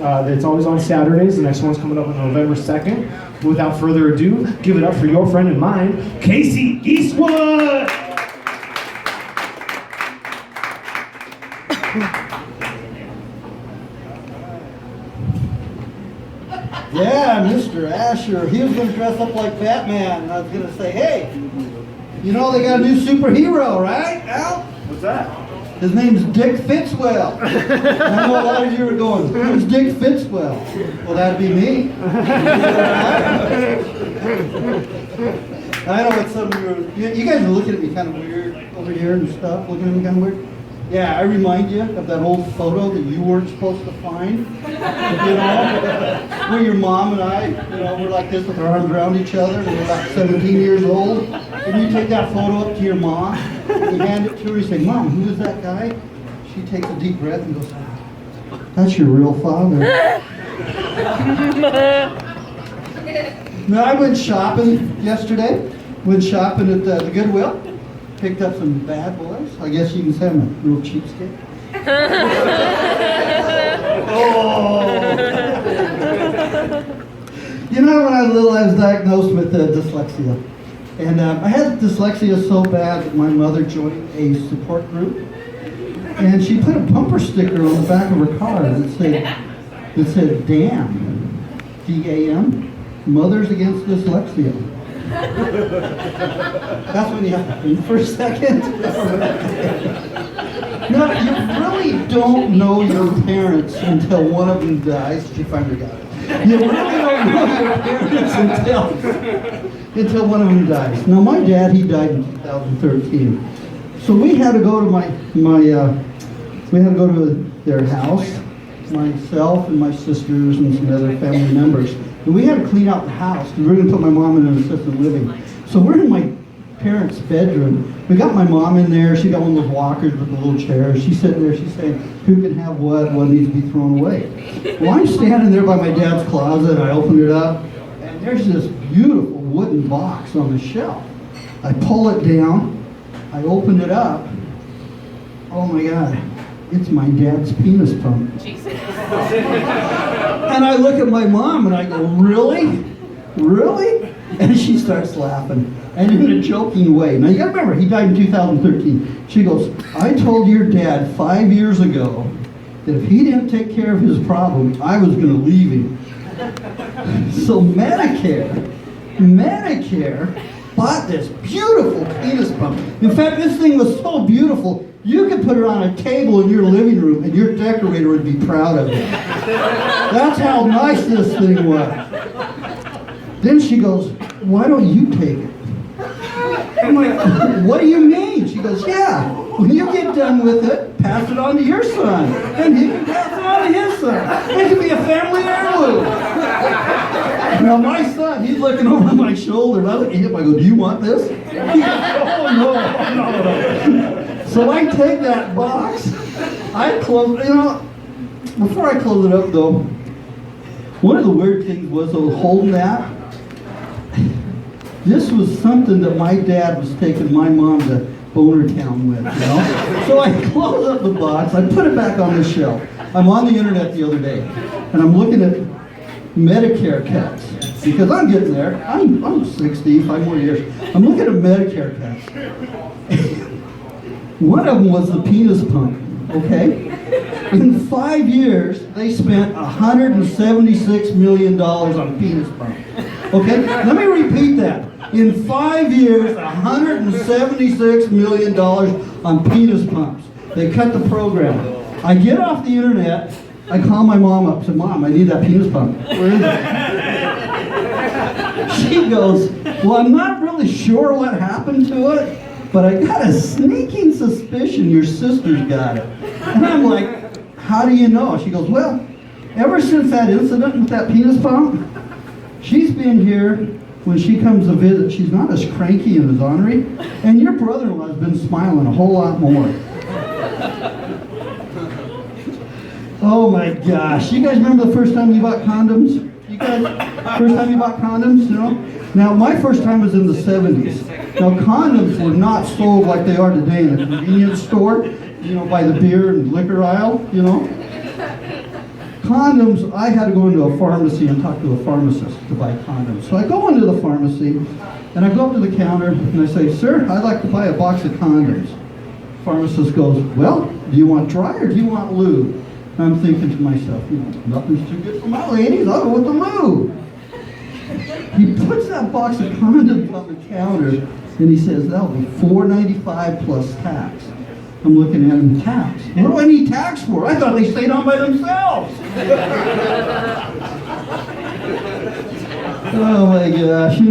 It's always on Saturdays. The next one's coming up on November 2nd. Without further ado, give it up for your friend and mine, Casey Eastwood! Yeah, Mr. Asher, he was going to dress up like Batman. And I was going to say, hey, you know they got a new superhero, right, Al? What's that? His name's Dick Fitzwell. I know a lot of you are going, who's Dick Fitzwell? Well, that'd be me. I know it's some of you guys are looking at me kind of weird over here and stuff, looking at me kind of weird. Yeah, I remind you of that old photo that you weren't supposed to find, you know, where your mom and I, you know, we're like this with our arms around each other, and we're about 17 years old, and you take that photo up to your mom, and you hand it to her, you say, Mom, who is that guy? She takes a deep breath and goes, that's your real father. Now, I went shopping yesterday, went shopping at the Goodwill. Picked up some bad boys. I guess you can say I'm a real cheapskate. Oh. You know, when I was little, I was diagnosed with dyslexia. And I had dyslexia so bad that my mother joined a support group. And she put a bumper sticker on the back of her car that said DAM, D-A-M, Mothers Against Dyslexia. That's when you have to think for a second. No, you really don't know your parents until one of them dies. She finally got it. You really don't know your parents until one of them dies. Now, my dad, he died in 2013. So we had to go to we had to go to their house, myself and my sisters and some other family members. And we had to clean out the house because we were going to put my mom in an assisted living. So we're in my parents' bedroom. We got my mom in there. She got one of those walkers with the little chairs. She's sitting there. She's saying, who can have what needs to be thrown away. Well, I'm standing there by my dad's closet. I open it up, and there's this beautiful wooden box on the shelf. I pull it down. I open it up. Oh, my God. It's my dad's penis pump. And I look at my mom and I go, really? Really? And she starts laughing, and in a joking way. Now you gotta remember, he died in 2013. She goes, I told your dad 5 years ago that if he didn't take care of his problem, I was gonna leave him. So Medicare bought this beautiful penis pump. In fact, this thing was so beautiful, you could put it on a table in your living room and your decorator would be proud of it. That's how nice this thing was. Then she goes, why don't you take it? I'm like, what do you mean? She goes, yeah, when you get done with it, pass it on to your son. And he can pass it on to his son. It can be a family heirloom. Now my son, he's looking over my shoulder, and I look at him, I go, do you want this? He goes, oh no. So I take that box, I close, before I close it up though, one of the weird things was holding that. This was something that my dad was taking my mom to Boner Town with, you know? So I close up the box, I put it back on the shelf. I'm on the internet the other day, and I'm looking at Medicare cuts, because I'm getting there. I'm 60, 5 more years. I'm looking at Medicare cuts. One of them was the penis pump, okay? In 5 years, they spent $176 million on penis pump. Okay, let me repeat that. In 5 years, $176 million on penis pumps. They cut the program. I get off the internet, I call my mom up, say, Mom, I need that penis pump. Where is it? She goes, well, I'm not really sure what happened to it, but I got a sneaking suspicion your sister's got it. And I'm like, how do you know? She goes, well, ever since that incident with that penis pump, she's been here when she comes to visit. She's not as cranky and as ornery, and your brother-in-law has been smiling a whole lot more. Oh my gosh. You guys remember the first time you bought condoms? You guys, first time you bought condoms, you know? Now, my first time was in the 70s. Now, condoms were not sold like they are today in a convenience store, you know, by the beer and liquor aisle, you know? condoms, I had to go into a pharmacy and talk to a pharmacist to buy condoms. So I go into the pharmacy, and I go up to the counter, and I say, "Sir, I'd like to buy a box of condoms." Pharmacist goes, "Well, do you want dry or do you want lube?" And I'm thinking to myself, nothing's too good for my ladies, I'll go with the lube. He puts that box of condoms on the counter, and he says, "That'll be $4.95 plus tax." I'm looking at him, tax? What do I need tax for? I thought they stayed on by themselves. Oh my gosh,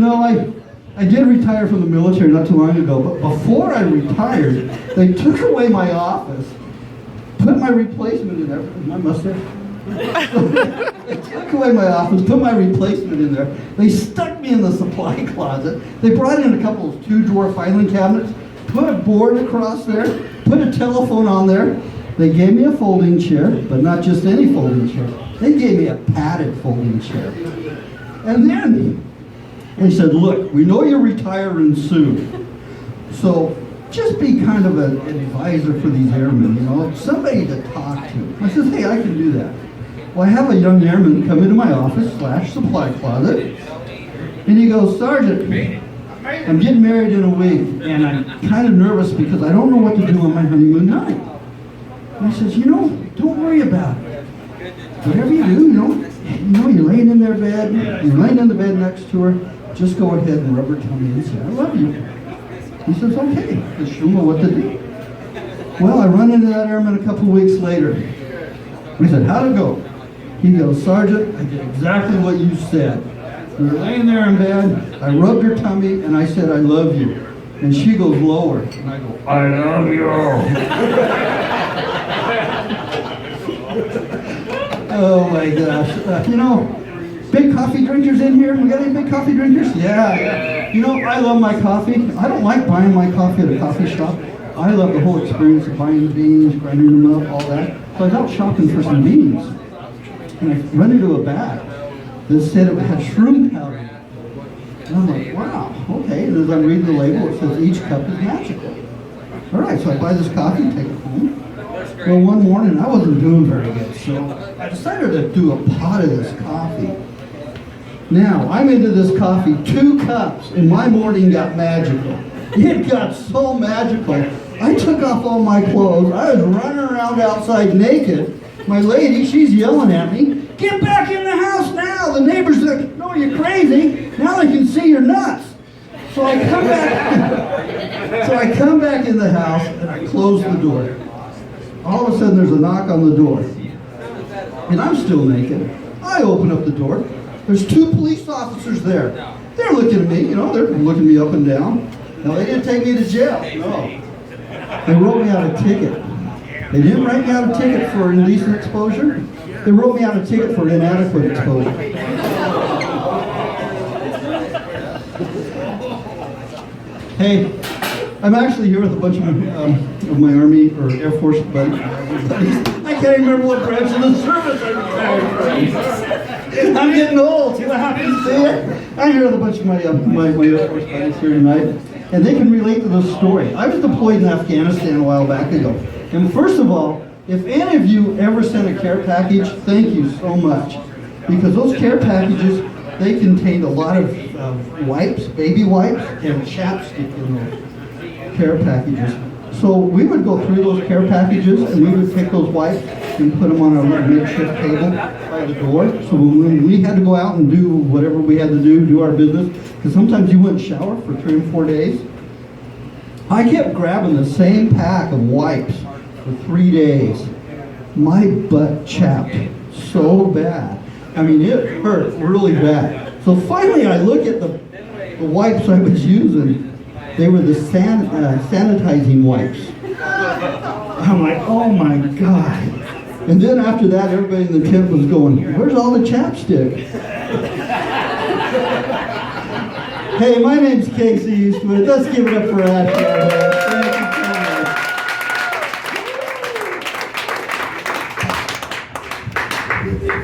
I did retire from the military not too long ago, but before I retired, they took away my office, put my replacement in there. Is my mustache? They took away my office, put my replacement in there. They stuck me in the supply closet. They brought in a couple of 2-drawer filing cabinets, put a board across there, put a telephone on there. They gave me a folding chair, but not just any folding chair. They gave me a padded folding chair. And then they said, "Look, we know you're retiring soon, so just be kind of an advisor for these airmen, somebody to talk to." I said, "Hey, I can do that." Well, I have a young airman come into my office / supply closet, and he goes, "Sergeant, I'm getting married in a week, and I'm kind of nervous because I don't know what to do on my honeymoon night." And I says, "Don't worry about it. Whatever you do, you're laying in their bed, you're laying in the bed next to her, just go ahead and rub her tummy and say, 'I love you.'" He says, "Okay, because she'll know what to do." Well, I run into that airman a couple of weeks later. I said, "How'd it go?" He goes, "Sergeant, I did exactly what you said. We were laying there in bed, I rubbed her tummy, and I said, 'I love you.' And she goes lower, and I go, 'I love you.'" Oh my gosh. Big coffee drinkers in here? We got any big coffee drinkers? Yeah. I love my coffee. I don't like buying my coffee at a coffee shop. I love the whole experience of buying the beans, grinding them up, all that. So I was out shopping for some beans, and I run into a bag that said it had shroom powder. And I'm like, wow, okay. And as I'm reading the label, it says each cup is magical. All right, so I buy this coffee, take it home. Well, one morning I wasn't doing very good, so I decided to do a pot of this coffee. Now, I'm into this coffee, 2 cups, and my morning got magical. It got so magical. I took off all my clothes. I was running around outside naked. My lady, she's yelling at me, "Get back in the house now!" The neighbors are like, "No, you're crazy. Now they can see your nuts." So I come back in the house, and I close the door. All of a sudden, there's a knock on the door. And I'm still naked. I open up the door. There's 2 police officers there. They're looking at me, they're looking me up and down. Now, they didn't take me to jail. No. They wrote me out a ticket. They didn't write me out a ticket for indecent exposure. They wrote me out a ticket for inadequate exposure. Hey, I'm actually here with a bunch of my Army or Air Force buddies. I can't even remember what branch of the service I retired from. I'm getting old. See what happens? See it? I'm here with a bunch of my Air Force buddies here tonight, and they can relate to this story. I was deployed in Afghanistan a while back ago. And first of all, if any of you ever sent a care package, thank you so much. Because those care packages, they contained a lot of wipes, baby wipes, and chapstick in those care packages. So we would go through those care packages, and we would take those wipes and put them on a makeshift table by the door. So when we had to go out and do whatever we had to do our business, because sometimes you wouldn't shower for 3 or 4 days, I kept grabbing the same pack of wipes for 3 days. My butt chapped so bad. I mean, it hurt really bad. So finally I look at the wipes I was using. They were the sanitizing wipes. I'm like, oh my God. And then after that, everybody in the tent was going, "Where's all the chapstick?" Hey, my name's Casey Eastwood. Let's give it up for Ash. Thank you so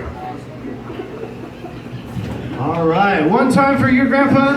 much. All right, one time for your grandpa.